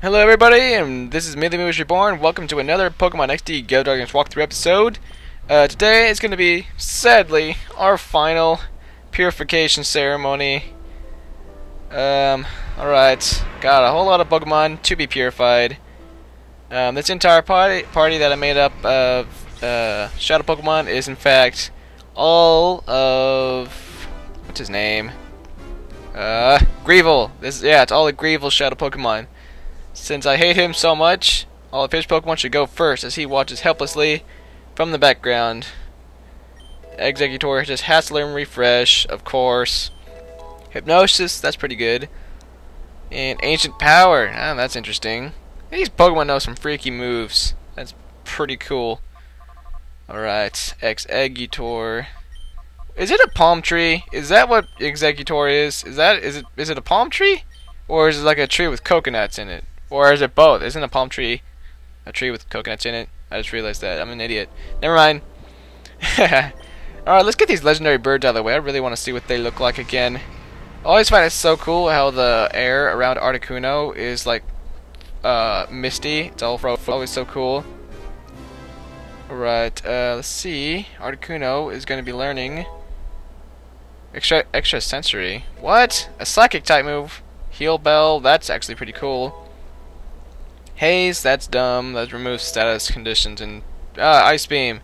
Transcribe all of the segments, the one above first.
Hello everybody, and this is Me the Movie Reborn. Welcome to another Pokemon XD Go Dragons walkthrough episode. Today is going to be, sadly, our final Purification ceremony. Alright, got a whole lot of Pokemon to be purified. This entire party that I made up of Shadow Pokemon is in fact all of... what's his name? Greevil. It's all the Greevil Shadow Pokemon. Since I hate him so much, all of his Pokemon should go first as he watches helplessly from the background. Exeggutor just has to learn Refresh, of course. Hypnosis, that's pretty good. And Ancient Power, that's interesting. These Pokemon know some freaky moves. That's pretty cool. Alright, Exeggutor. Is it a palm tree? Is that what Exeggutor is? Is it a palm tree? Or is it like a tree with coconuts in it? Or is it both? Isn't a palm tree a tree with coconuts in it? I just realized that. I'm an idiot. Never mind. Alright, let's get these legendary birds out of the way. I really want to see what they look like again. I always find it so cool how the air around Articuno is like misty. It's all always so cool. Alright, let's see. Articuno is going to be learning extra sensory. What? A psychic type move. Heal Bell, that's actually pretty cool. Haze, that's dumb. That removes status conditions. And Ice Beam.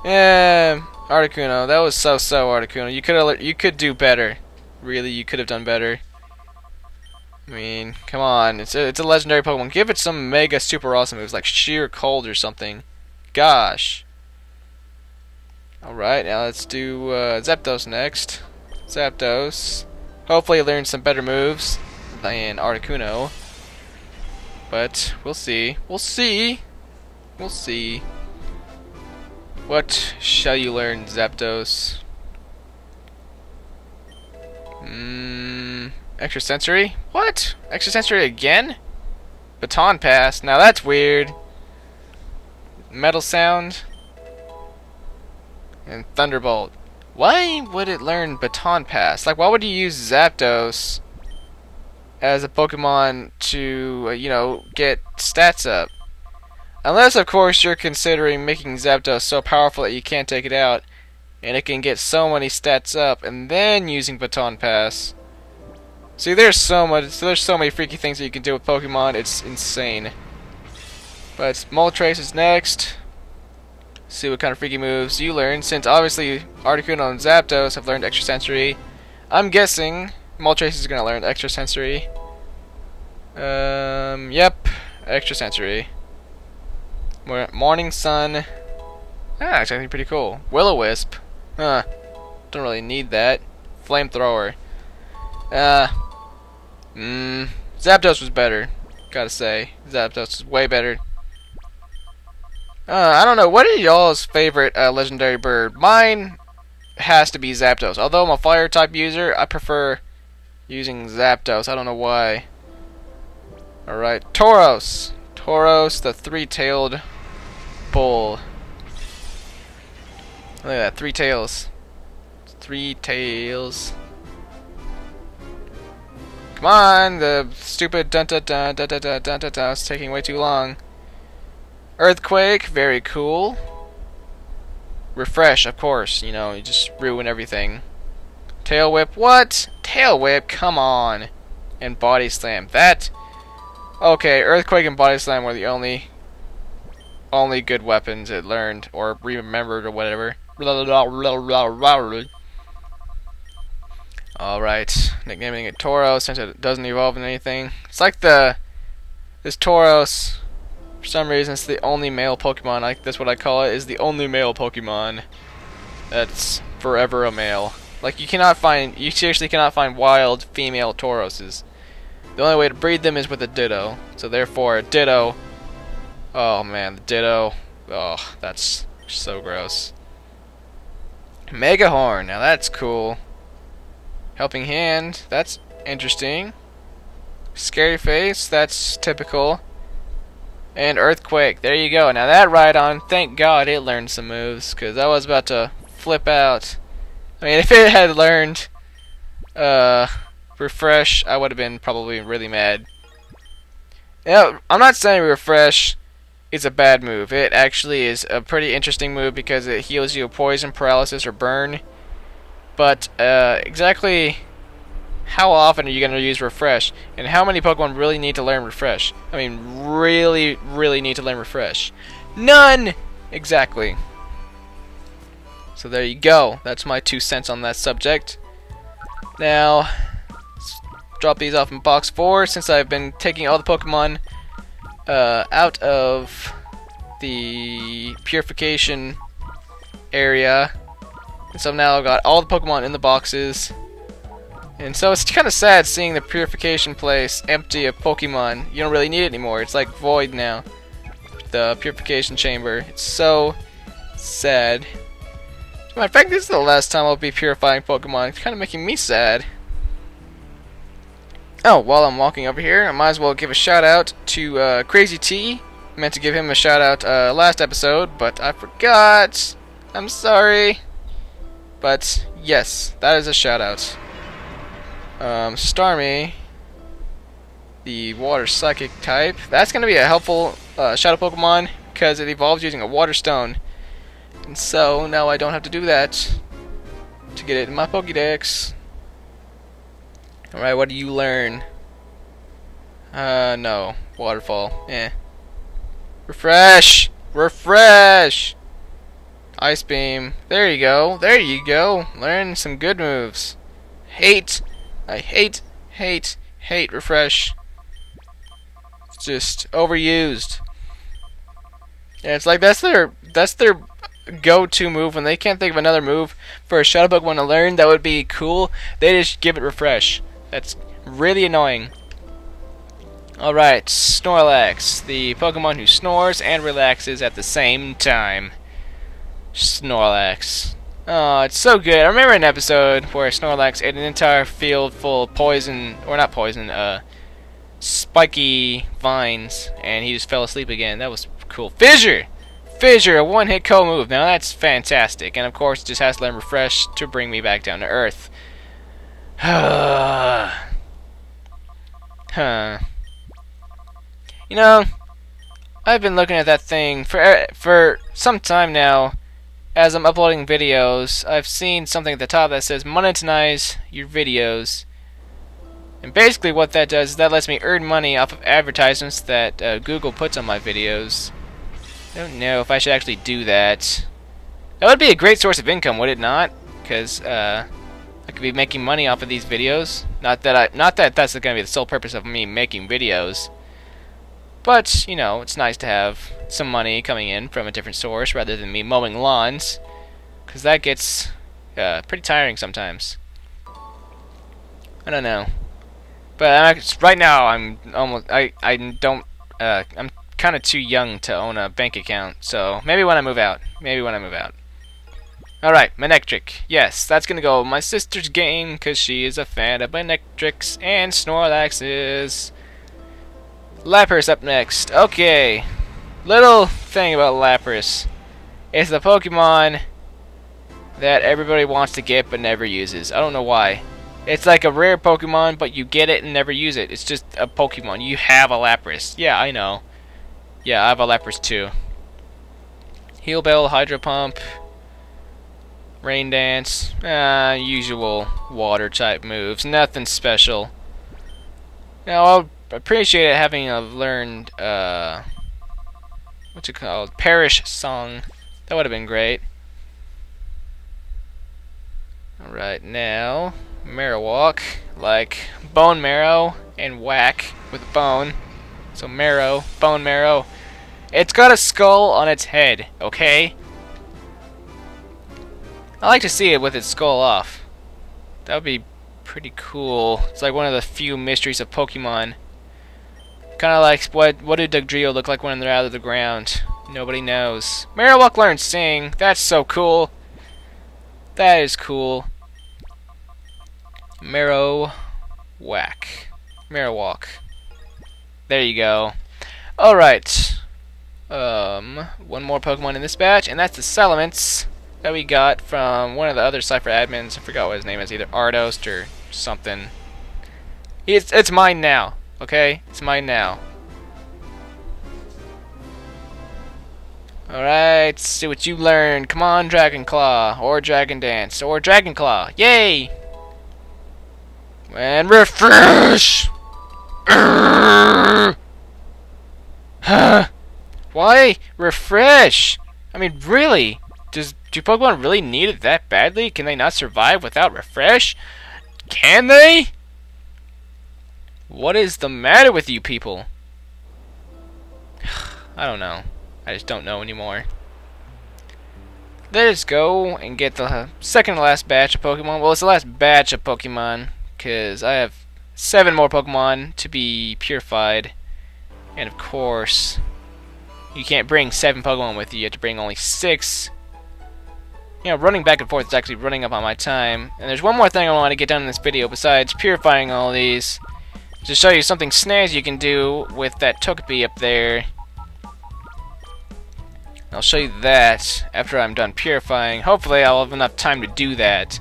Yeah, Articuno, that was so Articuno. You could do better. Really, you could have done better. I mean, come on. It's a legendary Pokemon. Give it some mega super awesome moves like Sheer Cold or something. Gosh. Alright, now let's do Zapdos next. Zapdos. Hopefully learn some better moves than Articuno. But we'll see. We'll see. We'll see. What shall you learn, Zapdos? Extra sensory? What? Extra sensory again? Baton Pass. Now that's weird. Metal Sound. And Thunderbolt. Why would it learn Baton Pass? Like, why would you use Zapdos as a Pokemon to, get stats up? Unless, of course, you're considering making Zapdos so powerful that you can't take it out, and it can get so many stats up, and then using Baton Pass. See, there's so many freaky things that you can do with Pokemon, it's insane. But Moltres is next. See what kind of freaky moves you learn, since obviously Articuno and Zapdos have learned Extra Sensory. I'm guessing Moltres is going to learn Extra Sensory. Yep, Extra Sensory. Morning Sun. It's actually pretty cool. Will-O-Wisp. Don't really need that. Flamethrower. Zapdos was better. Gotta say, Zapdos is way better. I don't know. What is y'all's favorite legendary bird? Mine has to be Zapdos. Although I'm a fire type user, I prefer using Zapdos. I don't know why. Alright, Tauros. Tauros, the three-tailed bull. Look at that, 3 tails. 3 tails. Come on, the stupid dun-dun-dun-dun-dun-dun-dun-dun is taking way too long. Earthquake, very cool. Refresh, of course, you just ruin everything. Tail Whip, what? Tail Whip, come on. And Body Slam, that... Okay, Earthquake and Body Slam were the only good weapons it learned, or remembered, or whatever. Alright, nicknaming it Tauros since it doesn't evolve in anything. It's like this Tauros, for some reason, it's the only male Pokemon, that's what I call it, is the only male Pokemon that's forever a male. Like, you seriously cannot find wild female Tauroses. the only way to breed them is with a Ditto. So therefore, a Ditto. Oh man, the Ditto. Oh, that's so gross. Mega Horn. Now that's cool. Helping Hand. That's interesting. Scary Face. That's typical. And Earthquake. There you go. Now that Rhydon, thank God it learned some moves, because I was about to flip out. I mean, if it had learned Refresh, I would have been probably really mad. Now, I'm not saying Refresh is a bad move. It actually is a pretty interesting move because it heals you poison, paralysis, or burn. But exactly how often are you going to use Refresh? And how many Pokemon really need to learn Refresh? I mean, really, really need to learn Refresh? None! Exactly. So there you go. That's my 2 cents on that subject. Now, let's drop these off in box 4 since I've been taking all the Pokemon out of the Purification area. And so now I've got all the Pokemon in the boxes. And so it's kind of sad seeing the Purification place empty of Pokemon. You don't really need it anymore. It's like void now. The Purification Chamber. It's so sad. As a matter of fact, this is the last time I'll be purifying Pokemon. It's kind of making me sad. Oh, while I'm walking over here, I might as well give a shout out to Crazy T. I meant to give him a shout out last episode, but I forgot. I'm sorry. But yes, that is a shout out. Starmie, the Water Psychic type. That's going to be a helpful Shadow Pokemon because it evolves using a Water Stone. And so now I don't have to do that to get it in my Pokédex. Alright, what do you learn? No. Waterfall. Eh. Refresh! Refresh! Ice Beam. There you go. There you go. Learn some good moves. Hate. I hate Refresh. It's just overused. Yeah, it's like that's their go-to move when they can't think of another move for a Shadow Pokemon to learn that would be cool. They just give it Refresh. That's really annoying. Alright, Snorlax, the Pokemon who snores and relaxes at the same time. Snorlax. Oh, it's so good. I remember an episode where Snorlax ate an entire field full of poison, or not poison, spiky vines, and he just fell asleep again. That was cool. Fissure! Fissure, a one-hit KO move. Now that's fantastic. And of course, it just has to learn Refresh to bring me back down to Earth. Huh. You know, I've been looking at that thing for some time now. As I'm uploading videos, I've seen something at the top that says monetize your videos. And basically what that does is that lets me earn money off of advertisements that Google puts on my videos. I don't know if I should actually do that. That would be a great source of income, would it not? Because I could be making money off of these videos. Not that that's going to be the sole purpose of me making videos. But, you know, it's nice to have some money coming in from a different source rather than me mowing lawns. Because that gets pretty tiring sometimes. I don't know. But right now, I'm kind of too young to own a bank account. So, maybe when I move out. Maybe when I move out. Alright, Manectric. Yes, that's going to go my sister's game because she is a fan of Manectrics and Snorlaxes. Lapras up next. Okay. Little thing about Lapras. It's the Pokemon that everybody wants to get but never uses. I don't know why. It's like a rare Pokemon, but you get it and never use it. It's just a Pokemon. You have a Lapras. Yeah, I know. Yeah, I have a Lapras too. Heal Bell, Hydro Pump, Rain Dance. Usual water type moves. Nothing special. Now, I'll appreciate it having learned what's it called? Perish Song. That would have been great. Alright, now Marowak, like bone marrow and whack with bone. So marrow, bone marrow. It's got a skull on its head, okay? I like to see it with its skull off. That would be Pretty cool. It's like one of the few mysteries of Pokemon. Kind of like what do Dugtrio look like when they're out of the ground? Nobody knows. Marowak learns Sing. That's so cool. That is cool. Marowak. Marowak. There you go. Alright. One more Pokemon in this batch, and that's the Salamence that we got from one of the other Cypher admins. I forgot what his name is, either Ardost or something. It's mine now, okay? It's mine now. Alright, see what you learned. Come on, Dragon Claw, or Dragon Dance, or Dragon Claw. Yay! And refresh! Why refresh? I mean, really? Do Pokemon really need it that badly? Can they not survive without refresh? Can they? What is the matter with you people? I don't know. I just don't know anymore. Let's go and get the second to last batch of Pokemon. Well, it's the last batch of Pokemon, because I have 7 more Pokemon to be purified. And of course, you can't bring 7 Pokemon with you. You have to bring only 6. You know, running back and forth is actually running up on my time. And there's one more thing I want to get done in this video besides purifying all these. To show you something snazzy you can do with that Togepi up there. I'll show you that after I'm done purifying. Hopefully I'll have enough time to do that.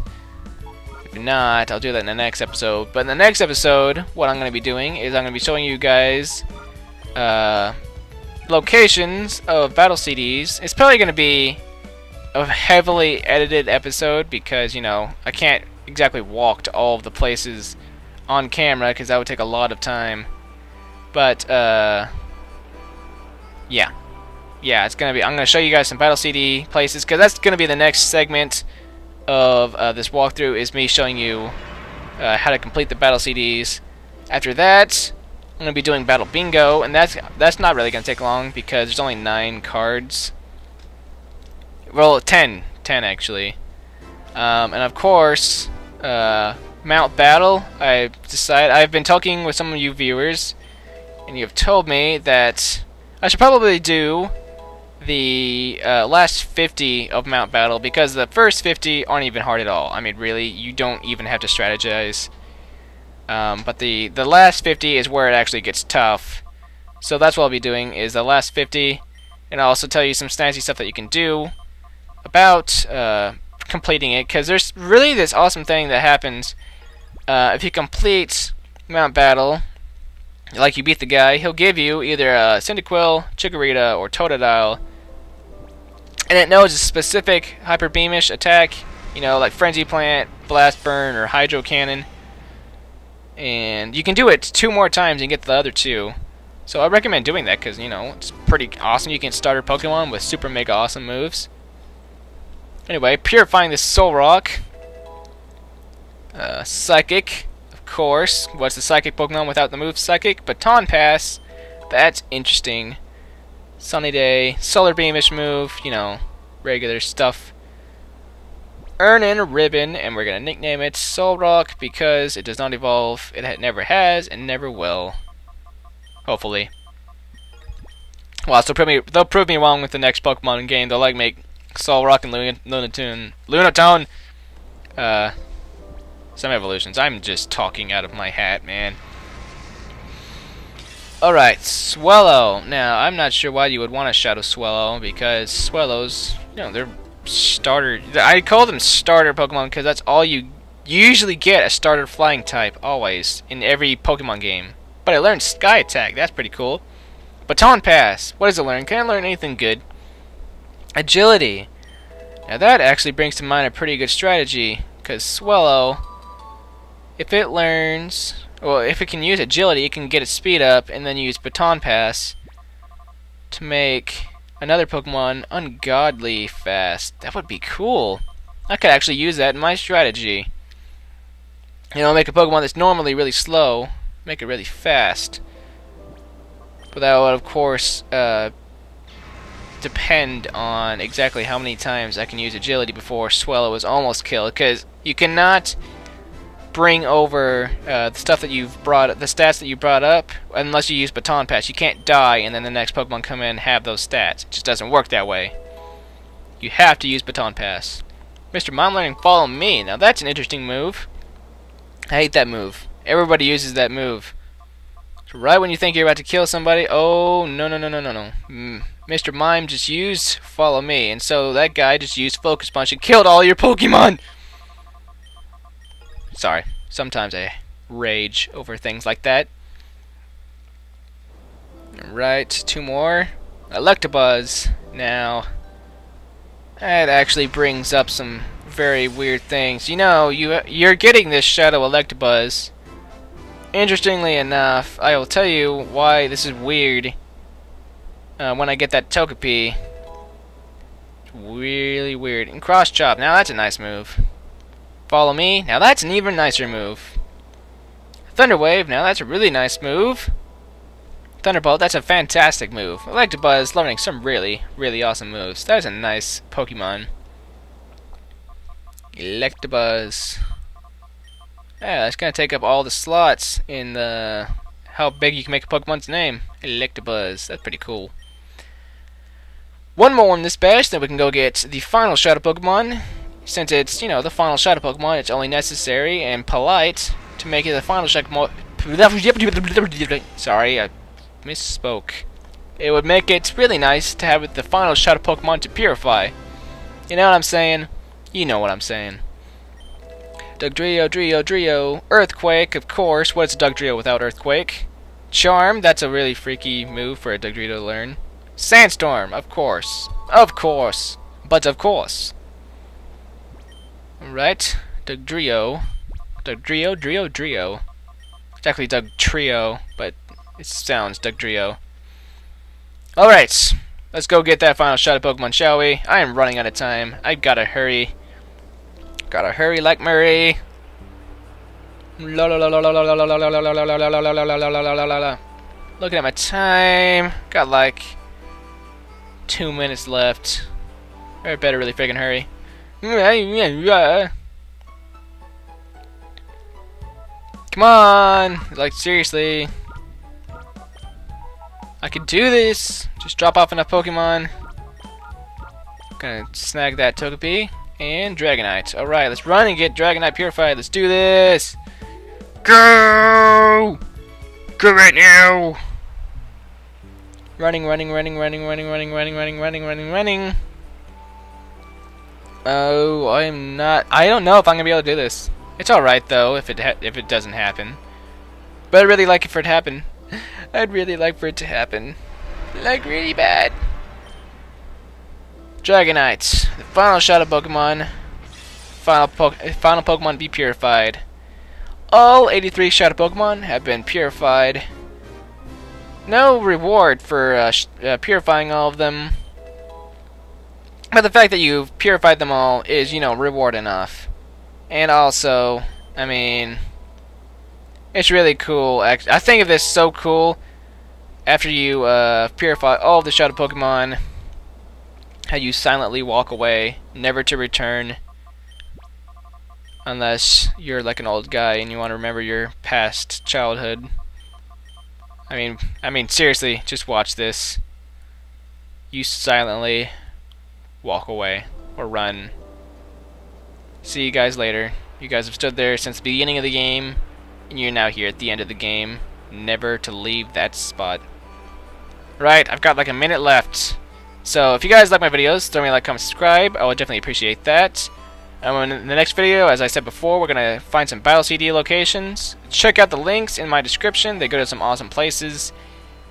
If not, I'll do that in the next episode. But in the next episode, what I'm going to be doing is I'm going to be showing you guys locations of battle CDs. It's probably going to be a heavily edited episode because, you know, I can't exactly walk to all of the places on camera because that would take a lot of time. But yeah, it's gonna be. I'm gonna show you guys some battle CD places because that's gonna be the next segment of this walkthrough. Is me showing you how to complete the battle CDs. After that, I'm gonna be doing battle bingo, and that's not really gonna take long because there's only 9 cards. Well, 10 actually, and of course. Mount Battle, I've been talking with some of you viewers, and you have told me that I should probably do the last 50 of Mount Battle because the first 50 aren't even hard at all. I mean, really, you don't even have to strategize. But the last 50 is where it actually gets tough. So that's what I'll be doing, is the last 50, and I'll also tell you some snazzy stuff that you can do about completing it, because there's really this awesome thing that happens if you complete Mount Battle, like you beat the guy, he'll give you either a Cyndaquil, Chikorita, or Totodile, and it knows a specific Hyper Beamish attack, you know, like Frenzy Plant, Blast Burn, or Hydro Cannon, and you can do it 2 more times and get the other 2. So I recommend doing that because, you know, it's pretty awesome. You can start a Pokemon with super mega awesome moves. Anyway, purifying this Solrock. Psychic, of course. What's the Psychic Pokemon without the move Psychic? Baton Pass. That's interesting. Sunny Day. Solar Beamish move. You know, regular stuff. Earnin Ribbon, and we're going to nickname it Solrock because it does not evolve. It never has and never will. Hopefully. Well, so they'll prove me wrong with the next Pokemon game. They'll like make Solrock and Lunatone. Some evolutions. I'm just talking out of my hat, man. Alright, Swellow. Now, I'm not sure why you would want a Shadow Swellow, because Swellows, you know, they're starter. I call them starter Pokemon because that's all you usually get, a starter flying type, always, in every Pokemon game. But I learned Sky Attack. That's pretty cool. Baton Pass. What does it learn? Can I learn anything good? Agility. Now that actually brings to mind a pretty good strategy, because Swellow, if it learns, well, if it can use Agility, it can get its speed up, and then use Baton Pass to make another Pokemon ungodly fast. That would be cool. I could actually use that in my strategy. You know, make a Pokemon that's normally really slow, make it really fast. But that would, of course, depend on exactly how many times I can use Agility before Swellow is almost killed, because you cannot bring over the stuff that you've brought, the stats that you brought up, unless you use Baton Pass. You can't die and then the next Pokemon come in and have those stats. It just doesn't work that way. You have to use Baton Pass. Mr. Mime learning Follow Me. Now that's an interesting move. I hate that move. Everybody uses that move. So right when you think you're about to kill somebody, oh, no. Mr. Mime just used Follow Me, and so that guy just used Focus Punch and killed all your Pokemon! Sorry, sometimes I rage over things like that. Alright, 2 more. Electabuzz. Now, that actually brings up some very weird things. You know, you're getting this Shadow Electabuzz. Interestingly enough, I will tell you why this is weird. When I get that Togepi, it's really weird. And Cross Chop. Now that's a nice move. Follow Me. Now that's an even nicer move. Thunder Wave. Now that's a really nice move. Thunderbolt. That's a fantastic move. Electabuzz learning some really awesome moves. That is a nice Pokemon. Electabuzz. Yeah, that's gonna take up all the slots in the how big you can make a Pokemon's name. Electabuzz. That's pretty cool. One more in this batch, then we can go get the final Shadow Pokemon. Since it's, you know, the final Shadow Pokemon, it's only necessary and polite to make it the final Shadow Pokemon. Sorry, I misspoke. It would make it really nice to have it the final Shadow Pokemon to purify. You know what I'm saying? You know what I'm saying. Dugtrio. Earthquake, of course. What's Dugtrio without Earthquake? Charm, that's a really freaky move for a Dugtrio to learn. Sandstorm, of course. Of course. Alright. Dugtrio. Drio. It's actually Dugtrio, but it sounds Dugtrio. Alright. Let's go get that final Shadow Pokemon, shall we? I am running out of time. I've gotta hurry. Gotta hurry like Murray. Looking at my time. Got like 2 minutes left. I better really freaking hurry. Come on! Like, seriously. I can do this! Just drop off enough Pokemon. Gonna snag that Togepi. And Dragonite. Alright, let's run and get Dragonite purified. Let's do this! Go! Go right now! Running. Oh, I don't know if I'm gonna be able to do this. It's alright though, if it doesn't happen. But I'd really like it for it to happen. I'd really like for it to happen. Like, really bad. Dragonite, the final Shadow Pokemon. Final Pokemon to be purified. All 83 Shadow Pokemon have been purified. No reward for purifying all of them. But the fact that you've purified them all is, you know, reward enough. And also, I mean, it's really cool. I think of this so cool. After you purify all of the Shadow Pokemon, how you silently walk away, never to return. Unless you're like an old guy and you want to remember your past childhood. I mean, seriously, just watch this. You silently walk away or run. See you guys later. You guys have stood there since the beginning of the game, and you're now here at the end of the game, never to leave that spot. Right, I've got like a minute left. So if you guys like my videos, throw me a like, comment, subscribe. I would definitely appreciate that. In the next video, as I said before, we're going to find some Battle CD locations. Check out the links in my description. They go to some awesome places.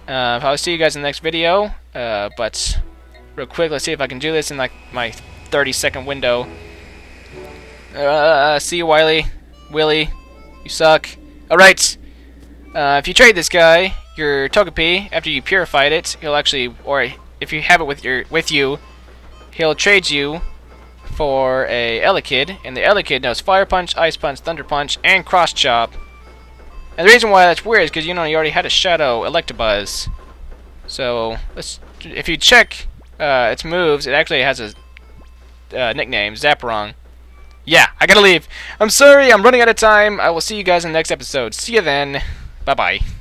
I'll see you guys in the next video. But real quick, let's see if I can do this in like my 30-second window. See you, Wiley. You suck. Alright. If you trade this guy, your Togepi, after you purified it, he'll actually, or if you have it with you, he'll trade you for a Elekid, and the Elekid knows Fire Punch, Ice Punch, Thunder Punch, and Cross Chop. And the reason why that's weird is because, you know, you already had a Shadow Electabuzz. So, if you check its moves, it actually has a nickname, Zapperong. yeah, I gotta leave. I'm sorry, I'm running out of time. I will see you guys in the next episode. See you then. Bye-bye.